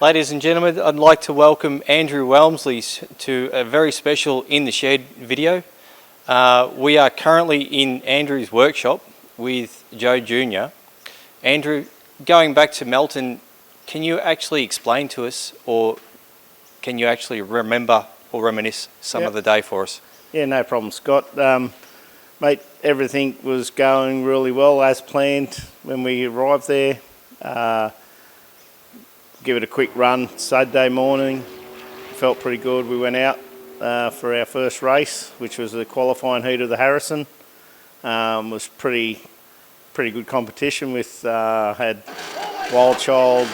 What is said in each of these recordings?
Ladies and gentlemen, I'd like to welcome Andrew Walmsley to a very special In the Shed video. We are currently in Andrew's workshop with Joe Jr. Andrew, going back to Melton, can you actually explain to us, or can you actually remember or reminisce some of the day for us? Yeah, no problem, Scott. Mate, everything was going really well as planned when we arrived there. Give it a quick run Saturday morning. Felt pretty good. We went out for our first race, which was the qualifying heat of the Harrison. Was pretty good competition with had Wild Child,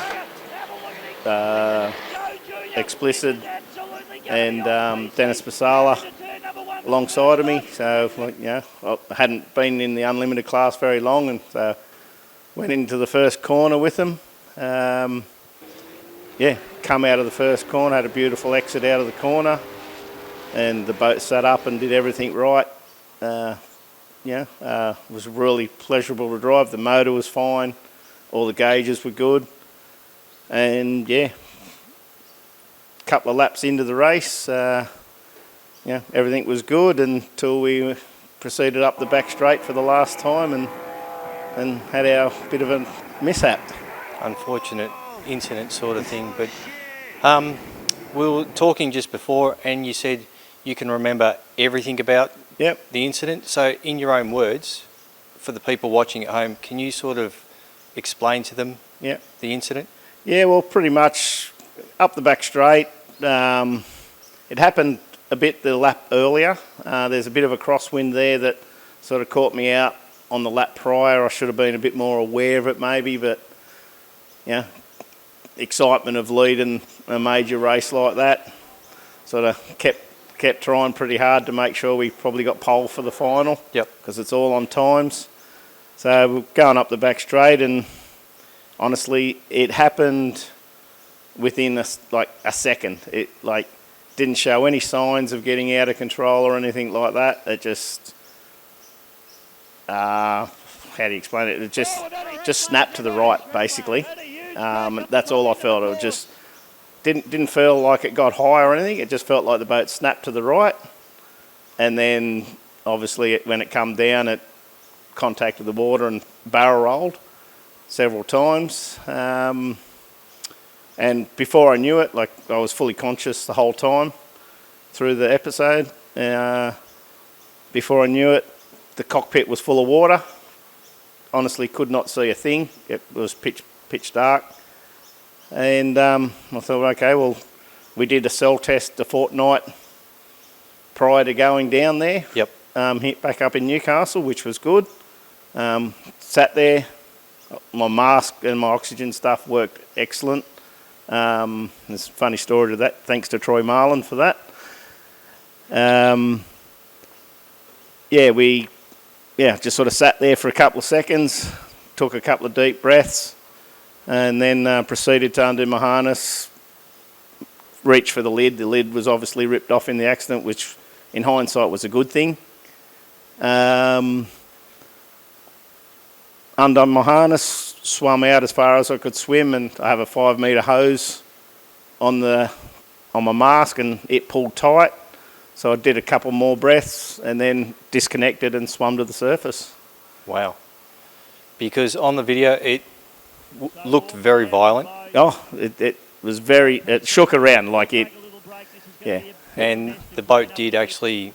Explicit, and Dennis Basala alongside of me. So, I hadn't been in the unlimited class very long, and so went into the first corner with them. Come out of the first corner, had a beautiful exit out of the corner, and the boat sat up and did everything right. Was really pleasurable to drive. The motor was fine, all the gauges were good, and a couple of laps into the race, everything was good until we proceeded up the back straight for the last time and had our bit of a mishap. Unfortunate incident sort of thing, but we were talking just before and you said you can remember everything about the incident. So in your own words, for the people watching at home, can you sort of explain to them the incident? Yeah, well, pretty much up the back straight. It happened a bit the lap earlier. There's a bit of a crosswind there that sort of caught me out on the lap prior. I should have been a bit more aware of it maybe, but excitement of leading a major race like that, sort of kept trying pretty hard to make sure we probably got pole for the final. Because it's all on times. So we're going up the back straight, and honestly, it happened within a second. It didn't show any signs of getting out of control or anything like that. It just how do you explain it? It just snapped to the right, basically. That's all I felt. It just didn't feel like it got high or anything. It just felt like the boat snapped to the right, and then obviously when it come down, it contacted the water and barrel rolled several times. And before I knew it, I was fully conscious the whole time through the episode. Before I knew it, the cockpit was full of water. Honestly, could not see a thing. It was pitch dark, and I thought, okay, well, we did a cell test a fortnight prior to going down there. Hit back up in Newcastle, which was good. Sat there, my mask and my oxygen stuff worked excellent. There's a funny story to that, thanks to Troy Marlin for that. We just sort of sat there for a couple of seconds, took a couple of deep breaths, and then proceeded to undo my harness, reach for the lid. The lid was obviously ripped off in the accident, which in hindsight was a good thing. Undone my harness, swum out as far as I could swim, and I have a 5 metre hose on my mask, and it pulled tight. So I did a couple more breaths and then disconnected and swum to the surface. Wow. Because on the video it looked very violent. It was it shook around like it, And the boat did actually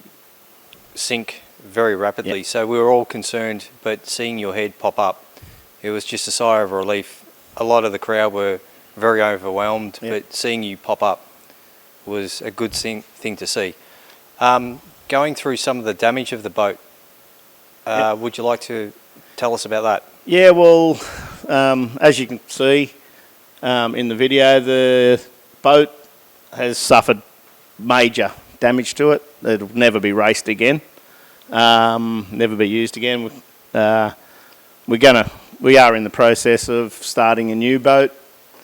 sink very rapidly. So we were all concerned, but seeing your head pop up, it was just a sigh of relief. A lot of the crowd were very overwhelmed, but seeing you pop up was a good thing to see. Going through some of the damage of the boat, would you like to tell us about that? Yeah, well, as you can see in the video, the boat has suffered major damage to it. It'll never be raced again, never be used again. We are in the process of starting a new boat,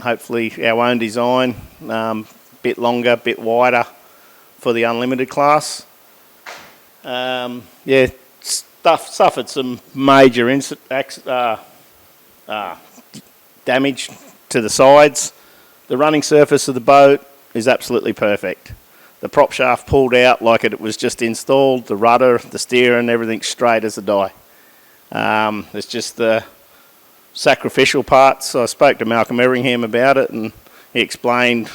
hopefully our own design, bit longer, bit wider for the unlimited class. Suffered some major damage to the sides. The running surface of the boat is absolutely perfect. The prop shaft pulled out like it was just installed, the rudder, the steering, everything straight as a die. It's just the sacrificial parts. I spoke to Malcolm Everingham about it, and he explained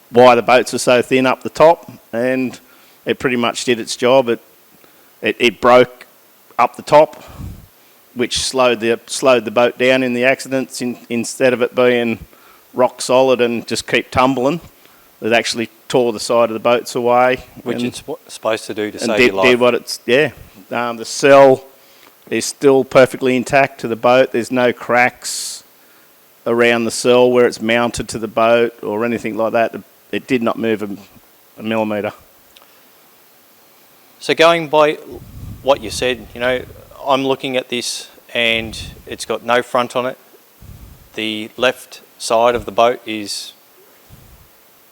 why the boats are so thin up the top, and it pretty much did its job. It broke up the top, which slowed the boat down in the accidents. Instead of it being rock solid and just keep tumbling, it actually tore the side of the boats away. Which it's supposed to do to save did, your life. Did what it's, yeah. The cell is still perfectly intact to the boat. There's no cracks around the cell where it's mounted to the boat or anything like that. It did not move a millimetre. So going by what you said, you know, I'm looking at this and it's got no front on it. The left side of the boat is,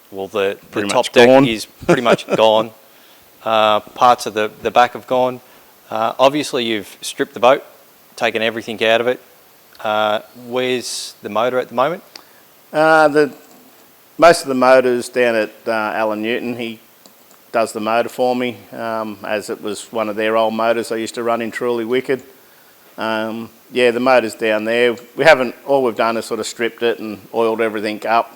well, the top deck is pretty much gone. Parts of the back have gone. Obviously you've stripped the boat, taken everything out of it. Where's the motor at the moment? Most of the motors down at Alan Newton. He does the motor for me, as it was one of their old motors I used to run in Truly Wicked. Yeah, the motor's down there. All we've done is sort of stripped it and oiled everything up.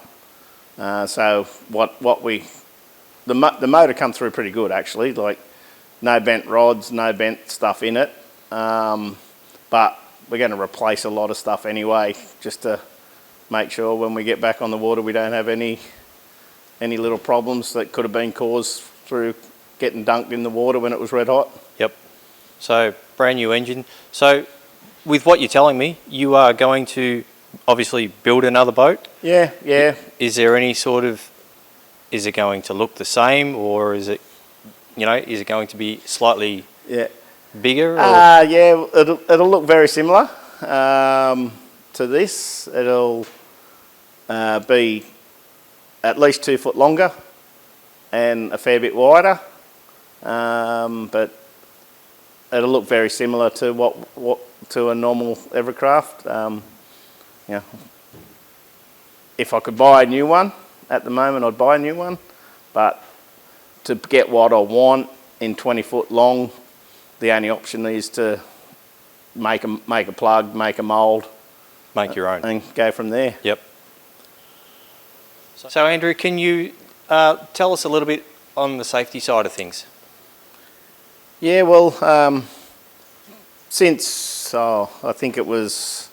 So the motor come through pretty good actually, like no bent rods, no bent stuff in it. But we're going to replace a lot of stuff anyway, just to make sure when we get back on the water we don't have any little problems that could have been caused through getting dunked in the water when it was red hot. Yep. So brand new engine. So with what you're telling me, you are going to obviously build another boat? Yeah, yeah. Is there any sort of, is it going to look the same, or is it, you know, is it going to be slightly bigger? Yeah, it'll look very similar to this. It'll be at least 2 foot longer and a fair bit wider, but it'll look very similar to what to a normal Evercraft. You know, if I could buy a new one at the moment, I'd buy a new one, but to get what I want in 20 foot long, the only option is to make a plug, make a mould, make your own, and go from there. Yep. So Andrew, can you tell us a little bit on the safety side of things? Yeah, well, since I think it was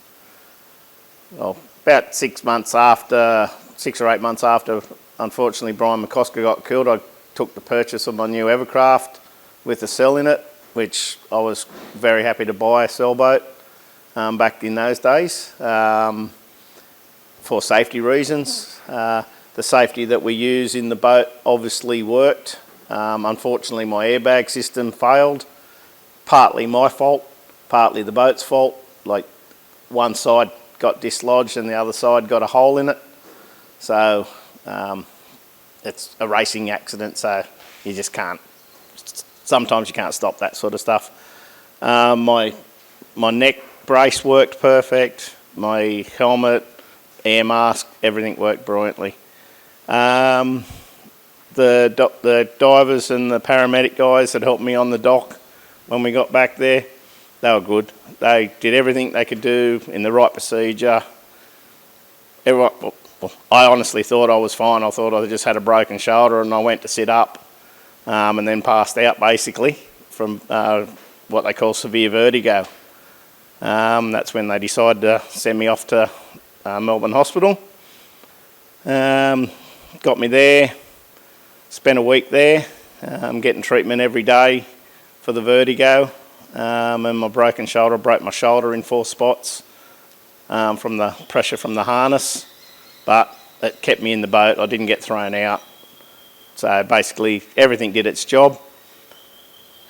about 6 or 8 months after, unfortunately, Brian McCosker got killed, I took the purchase of my new Evercraft with a cell in it, which I was very happy to buy a sailboat back in those days for safety reasons. The safety that we use in the boat obviously worked. Unfortunately, my airbag system failed. Partly my fault, partly the boat's fault. Like, one side got dislodged and the other side got a hole in it. So it's a racing accident, so you just can't, sometimes you can't stop that sort of stuff. My neck brace worked perfect, my helmet, air mask, everything worked brilliantly. The divers and the paramedic guys that helped me on the dock when we got back there, they were good. They did everything they could do in the right procedure. I honestly thought I was fine. I thought I just had a broken shoulder, and I went to sit up and then passed out basically from what they call severe vertigo. That's when they decided to send me off to Melbourne Hospital. Got me there, spent a week there, getting treatment every day for the vertigo, and my broken shoulder, broke my shoulder in 4 spots from the pressure from the harness, but it kept me in the boat. I didn't get thrown out. So basically everything did its job.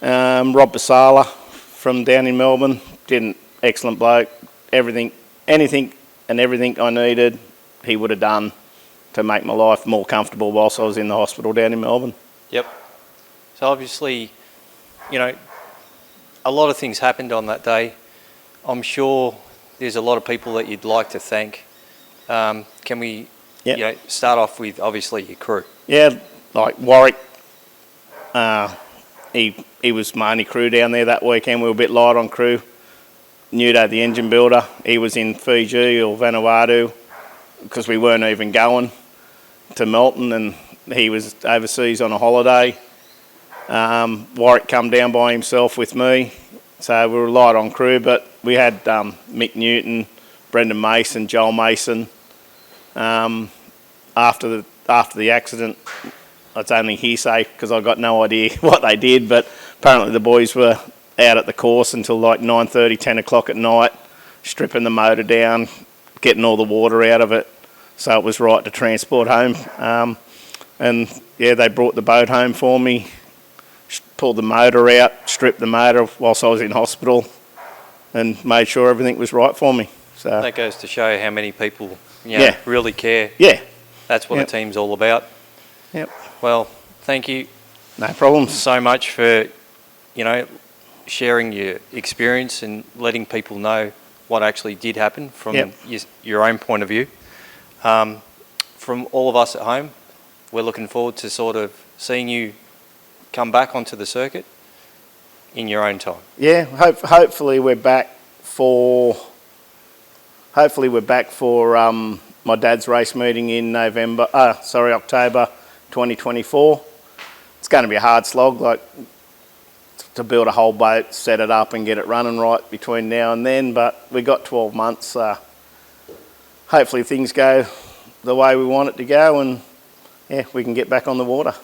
Rob Basala from down in Melbourne did an excellent bloke. Anything and everything I needed, he would have done to make my life more comfortable whilst I was in the hospital down in Melbourne. Yep. So obviously, you know, a lot of things happened on that day. I'm sure there's a lot of people that you'd like to thank. Can we Yeah. you know, start off with obviously your crew. Yeah, like Warwick, he was my only crew down there that weekend. We were a bit light on crew. Nudo, the engine builder, he was in Fiji or Vanuatu because we weren't even going to Melton, and he was overseas on a holiday. Warwick come down by himself with me, so we were light on crew, but we had Mick Newton, Brendan Mason, Joel Mason. After the accident, it's only hearsay because I got no idea what they did, but apparently the boys were out at the course until like 9:30, 10 o'clock at night, stripping the motor down, getting all the water out of it, so it was right to transport home. And yeah, they brought the boat home for me, pulled the motor out, stripped the motor whilst I was in hospital, and made sure everything was right for me. So That goes to show how many people, you know, really care. Yeah. That's what Yep. a team's all about. Yep. Well, thank you No problems. so much for, you know, sharing your experience and letting people know what actually did happen from Yep. your own point of view. From all of us at home, we're looking forward to sort of seeing you come back onto the circuit in your own time. Yeah, hopefully we're back for. Hopefully we're back for my dad's race meeting in October 2024. It's going to be a hard slog, like to build a whole boat, set it up, and get it running right between now and then. But we got 12 months. Hopefully things go the way we want it to go, and yeah, we can get back on the water.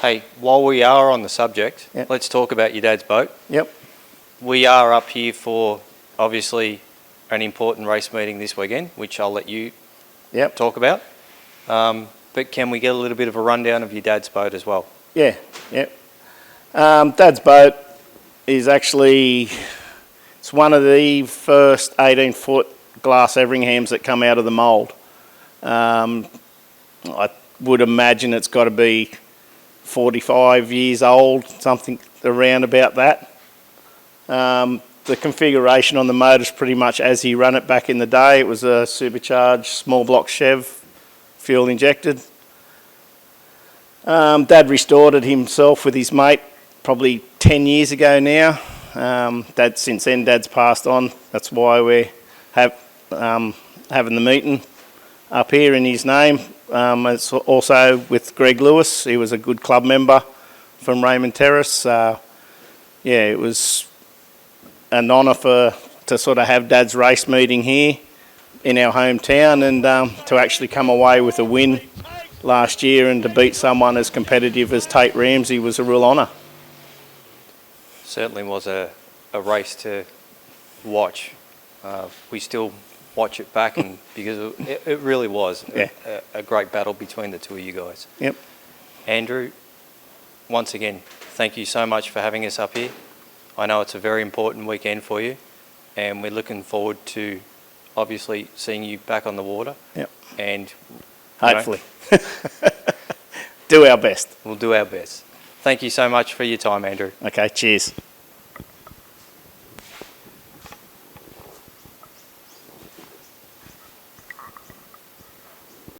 Hey, while we are on the subject, Yep. let's talk about your dad's boat. Yep. We are up here for, obviously, an important race meeting this weekend, which I'll let you Yep. talk about. But can we get a little bit of a rundown of your dad's boat as well? Yeah. Yep. Dad's boat is actually, it's one of the first 18-foot glass Everinghams that come out of the mould. I would imagine it's got to be 45 years old, something around about that. The configuration on the motor is pretty much as he ran it back in the day. It was a supercharged small block Chev, fuel injected. Dad restored it himself with his mate probably 10 years ago now. Since then, Dad's passed on. That's why we're having the meeting up here in his name. It's also with Greg Lewis. He was a good club member from Raymond Terrace. Yeah, it was an honour to sort of have Dad's race meeting here in our hometown, and to actually come away with a win last year and to beat someone as competitive as Tate Ramsey was a real honour. Certainly was a race to watch. We still watch it back, and because it really was a great battle between the two of you guys. Yep. Andrew, once again, thank you so much for having us up here. I know it's a very important weekend for you, and we're looking forward to obviously seeing you back on the water. Yep. And hopefully do our best. We'll do our best. Thank you so much for your time, Andrew. Okay, cheers.